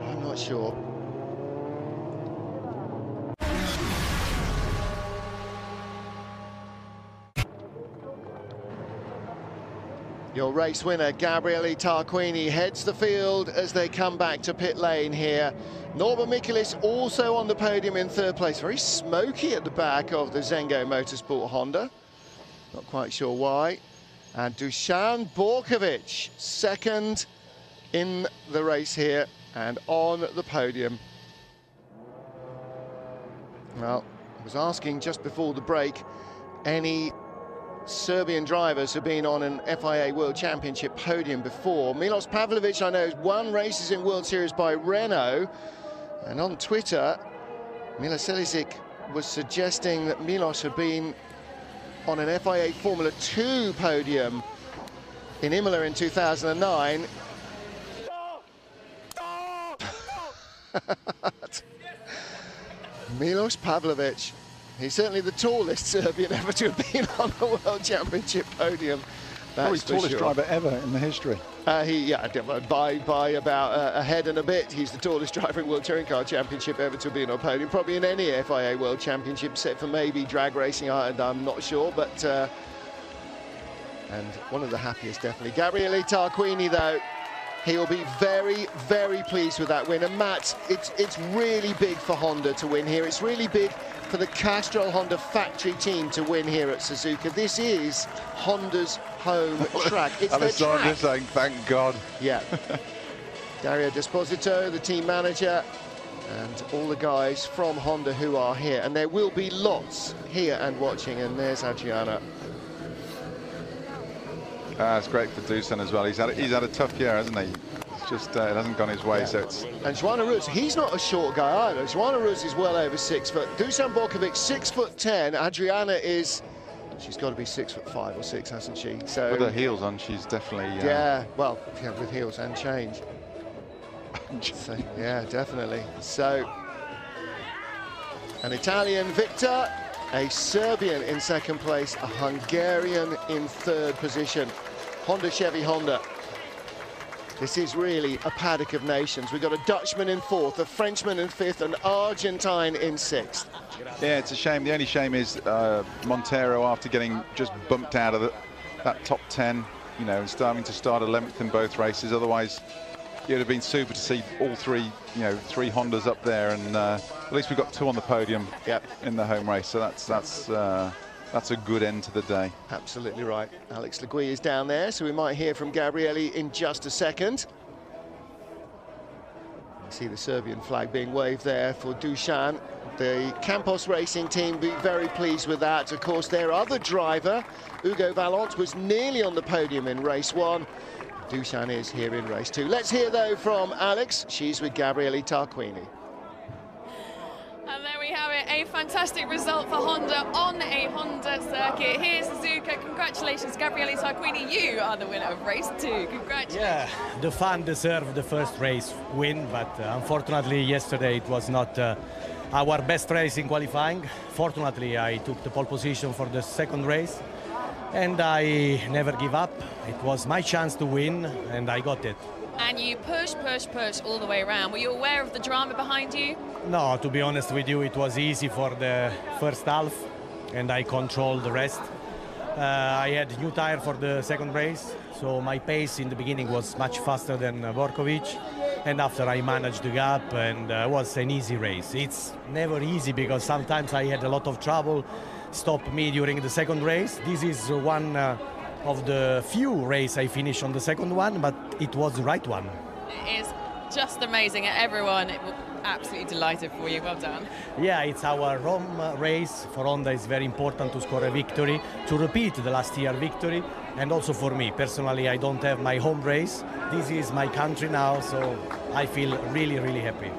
I'm not sure. Your race winner, Gabriele Tarquini, heads the field as they come back to pit lane here. Norbert Michelis also on the podium in third place. Very smoky at the back of the Zengo Motorsport Honda. Not quite sure why. And Dusan Borkovic, second in the race here and on the podium. Well, I was asking just before the break, any Serbian drivers have been on an FIA World Championship podium before. Milos Pavlovic, I know, has won races in World Series by Renault. And on Twitter, Mila Selisic was suggesting that Milos had been on an FIA Formula 2 podium in Imola in 2009. Milos Pavlovic, he's certainly the tallest Serbian ever to have been on the World Championship podium. Probably the tallest driver ever in the history. By about a head and a bit, he's the tallest driver in World Touring Car Championship ever to have been on podium. Probably in any FIA World Championship, except for maybe drag racing, I'm not sure, but and one of the happiest, definitely. Gabriele Tarquini, though, he will be very, very pleased with that win. And Matt, it's really big for Honda to win here. It's really big for the Castrol Honda factory team to win here at Suzuka. This is Honda's home track. It's their track. Saying, thank God. Yeah. Dario Desposito, the team manager, and all the guys from Honda who are here. And there will be lots here and watching. And there's Adriana. It's great for Dusan as well. He's had a tough year, hasn't he? It's just it hasn't gone his way, so it's... And Joanna Ruz, he's not a short guy either. Joanna Ruz is well over 6 foot. Dusan Borkovic, 6'10". Adriana is... She's got to be 6'5" or 6", hasn't she? So with her heels on, she's definitely... well, with heels and change. So, yeah, definitely. So, an Italian victor, a Serbian in second place, a Hungarian in third position. Honda, Chevy, Honda. This is really a paddock of nations. We've got a Dutchman in fourth, a Frenchman in fifth, an Argentine in sixth. Yeah, it's a shame. The only shame is Montero, after getting just bumped out of that top 10, you know, and starting to start 11th in both races. Otherwise, it would have been super to see all three, you know, 3 Hondas up there, and at least we've got 2 on the podium in the home race. So that's a good end to the day. Absolutely right. Alex Legui is down there, so we might hear from Gabriele in just a second. You see the Serbian flag being waved there for Dusan. The Campos Racing team be very pleased with that. Of course, their other driver, Hugo Vallant, was nearly on the podium in race 1. Dusan is here in race 2. Let's hear, though, from Alex. She's with Gabriele Tarquini. And there we have it, a fantastic result for Honda on a Honda circuit. Here's Suzuka. Congratulations, Gabriele Tarquini. You are the winner of race 2. Congratulations. Yeah, the fan deserved the first race win, but unfortunately yesterday it was not our best race in qualifying. Fortunately, I took the pole position for the second race, and I never give up. It was my chance to win, and I got it. And you push all the way around. Were you aware of the drama behind you? No, to be honest with you, it was easy for the first half, and I controlled the rest. I had new tire for the second race, so my pace in the beginning was much faster than Borkovic, and after I managed the gap, and it was an easy race. It's never easy because sometimes I had a lot of trouble stop me during the second race. This is one of the few races I finished on the second one, but it was the right one. It is just amazing. Everyone absolutely delighted for you. Well done. Yeah, it's our home race. For Honda it's very important to score a victory, to repeat the last year victory, and also for me personally, I don't have my home race. This is my country now, so I feel really, really happy.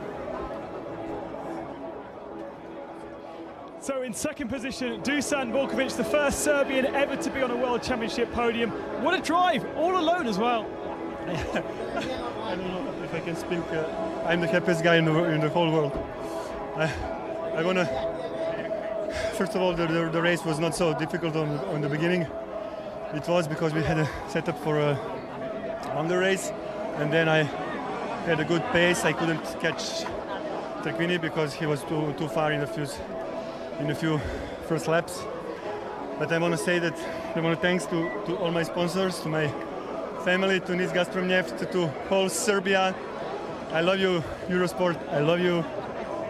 So in second position, Dusan Borkovic, the first Serbian ever to be on a World Championship podium. What a drive, all alone as well. I don't know if I can speak. I'm the happiest guy in the whole world. I wanna. First of all, the race was not so difficult on the beginning. It was because we had a setup for a longer race, and then I had a good pace. I couldn't catch Tarquini because he was too far in the few first laps. But I want to say that I want to thanks to all my sponsors, to my family, to Nis Gazpromneft, to whole Serbia. I love you, Eurosport. I love you,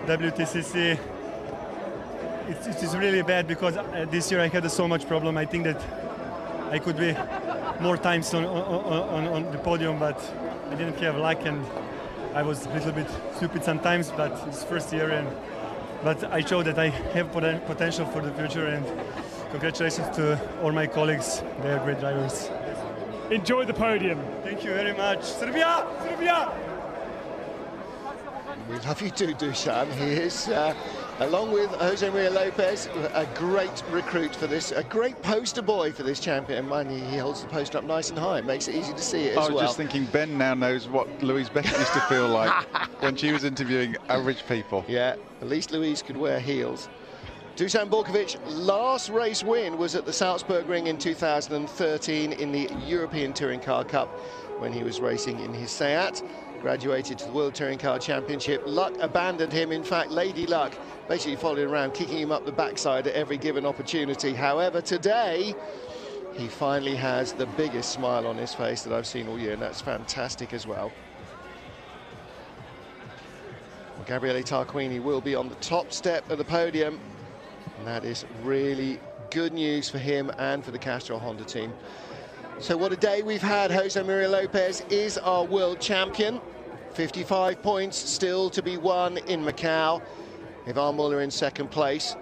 WTCC. It is really bad because this year I had so much problem. I think that I could be more times on the podium, but I didn't have luck, and I was a little bit stupid sometimes. But it's first year, but I showed that I have potential for the future. And congratulations to all my colleagues. They are great drivers. Enjoy the podium. Thank you very much. Serbia! Serbia! We love you too, Dusan. He is, along with Jose Maria Lopez, a great recruit for this, a great poster boy for this champion. Mind you, he holds the poster up nice and high. It makes it easy to see it as well. I was just thinking, Ben now knows what Louise Beckett used to feel like when she was interviewing average people. Yeah, at least Louise could wear heels. Dusan Borkovic, last race win was at the Salzburg Ring in 2013 in the European Touring Car Cup when he was racing in his Seat. Graduated to the World Touring Car Championship. Luck abandoned him. In fact, Lady Luck basically followed him around, kicking him up the backside at every given opportunity. However, today, he finally has the biggest smile on his face that I've seen all year, and that's fantastic as well. Gabriele Tarquini will be on the top step of the podium, and that is really good news for him and for the Castrol Honda team. So what a day we've had. Jose Maria Lopez is our world champion. 55 points still to be won in Macau. Ivan Muller in second place.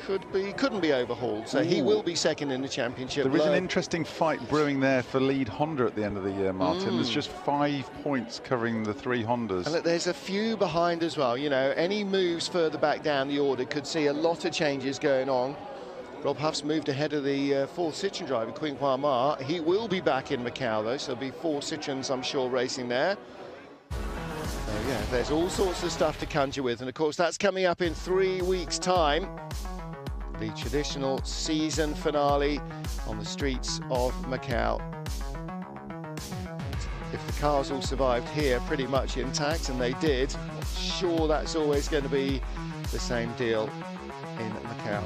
Couldn't be overhauled, so he will be second in the championship. There is an interesting fight brewing there for lead Honda at the end of the year, Martin. There's just 5 points covering the 3 Hondas. And look, there's a few behind as well. You know, any moves further back down the order could see a lot of changes going on. Rob Huff's moved ahead of the fourth Citroen driver, Quinn Ma. He will be back in Macau, though, so there'll be 4 Citroens, I'm sure, racing there. So, yeah, there's all sorts of stuff to conjure with. And, of course, that's coming up in 3 weeks' time. The traditional season finale on the streets of Macau. If the cars all survived here pretty much intact, and they did, I'm sure that's always going to be the same deal in Macau.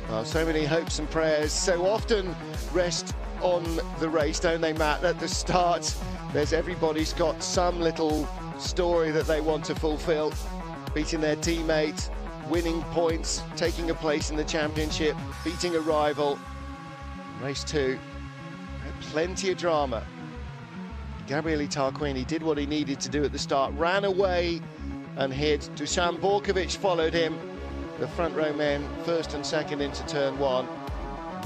Well, so many hopes and prayers so often rest on the race, don't they, Matt? At the start, everybody's got some little story that they want to fulfill. Beating their teammate, winning points, taking a place in the championship, beating a rival. Race 2, plenty of drama. Gabriele Tarquini did what he needed to do at the start, ran away and hid. Dusan Borkovic followed him. The front row men first and second into turn 1.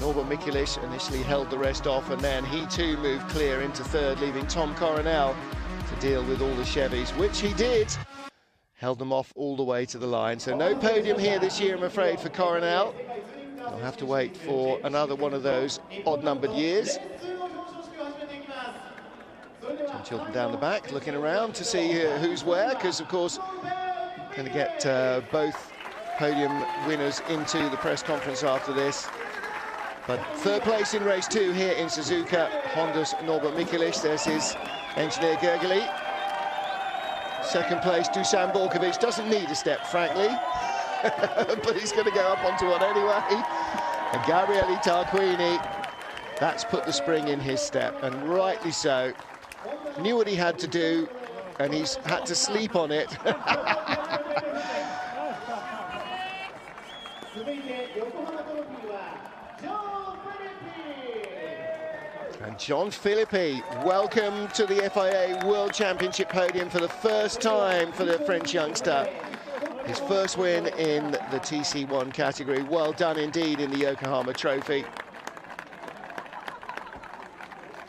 Norbert Mikulich initially held the rest off, and then he too moved clear into third, leaving Tom Coronel to deal with all the Chevys, which he did. Held them off all the way to the line. So no podium here this year, I'm afraid, for Coronel. I'll have to wait for another one of those odd-numbered years. Tom Chilton down the back, looking around to see who's where, because, of course, going to get both podium winners into the press conference after this. But third place in race 2 here in Suzuka, Honda's Norbert Mikulich. There's his engineer Gergely. Second place, Dusan Borkovic. Doesn't need a step, frankly, but he's going to go up onto one anyway. And Gabriele Tarquini, that's put the spring in his step, and rightly so. Knew what he had to do, and he's had to sleep on it. And John Philippi, welcome to the FIA World Championship podium for the first time for the French youngster. His first win in the TC1 category. Well done indeed in the Yokohama Trophy.